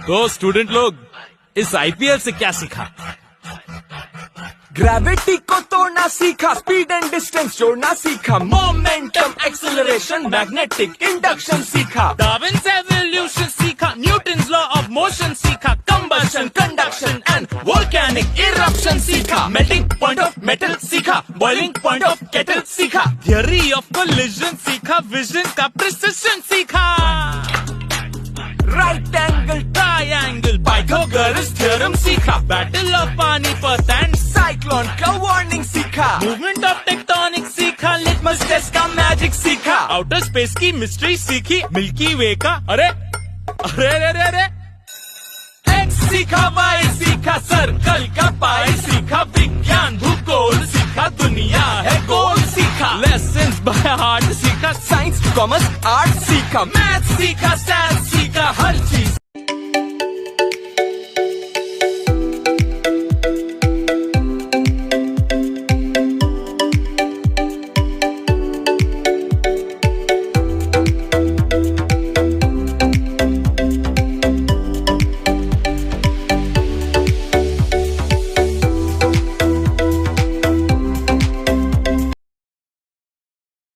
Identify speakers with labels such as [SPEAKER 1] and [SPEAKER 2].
[SPEAKER 1] तो स्टूडेंट लोग इस आईपीएल से क्या सीखा?
[SPEAKER 2] ग्रेविटी को तोड़ना सीखा, स्पीड एंड डिस्टेंस जोड़ना सीखा, मोमेंटम एक्सेलरेशन मैग्नेटिक इंडक्शन सीखा,
[SPEAKER 1] डार्विन्स एवोल्यूशन सीखा, न्यूटन्स लॉ ऑफ मोशन सीखा,
[SPEAKER 2] combustion conduction and volcanic eruption सीखा, मेल्टिंग पॉइंट ऑफ मेटल सीखा, बॉइलिंग पॉइंट ऑफ केटल सीखा,
[SPEAKER 1] थियरी ऑफ कोलिजन सीखा, विजन का प्रिसिशन सीखा,
[SPEAKER 2] right angle
[SPEAKER 1] triangle
[SPEAKER 2] Pythagoras theorem सीखा,
[SPEAKER 1] battle of Panipat and
[SPEAKER 2] cyclone का warning सीखा,
[SPEAKER 1] मूवमेंट ऑफ टेक्टोनिक सीखा,
[SPEAKER 2] लिटमस टेस्ट का मैजिक सीखा,
[SPEAKER 1] आउटर स्पेस की मिस्ट्री सीखी, मिल्की वे का अरे अरे अरे अरे
[SPEAKER 2] एक्स सीखा, वाई सीखा, सर्कल का पाई सीखा, विज्ञान भूगोल सीखा, दुनिया है गोल सीखा,
[SPEAKER 1] लेसन्स बाय हार्ट सीखा,
[SPEAKER 2] साइंस कॉमर्स आर्ट सीखा, मैथ सीखा, साइंस सीखा, हर चीज